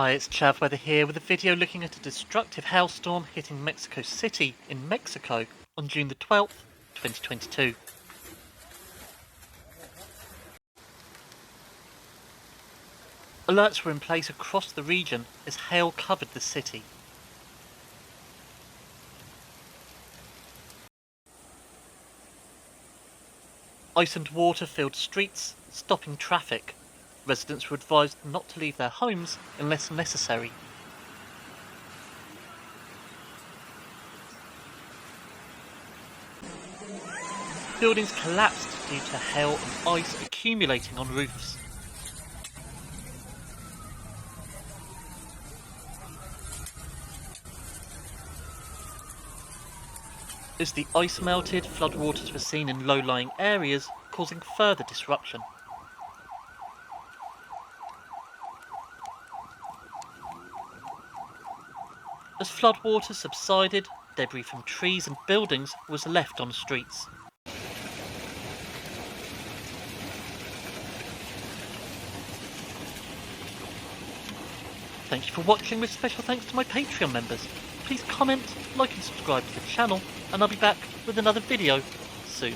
Hi, it's Chav Weather here with a video looking at a destructive hailstorm hitting Mexico City in Mexico on June the 12th, 2022. Alerts were in place across the region as hail covered the city. Ice and water filled streets, stopping traffic. Residents were advised not to leave their homes unless necessary. Buildings collapsed due to hail and ice accumulating on roofs. As the ice melted, floodwaters were seen in low-lying areas, causing further disruption. As floodwaters subsided, debris from trees and buildings was left on streets. Thank you for watching, with special thanks to my Patreon members. Please comment, like and subscribe to the channel, and I'll be back with another video soon.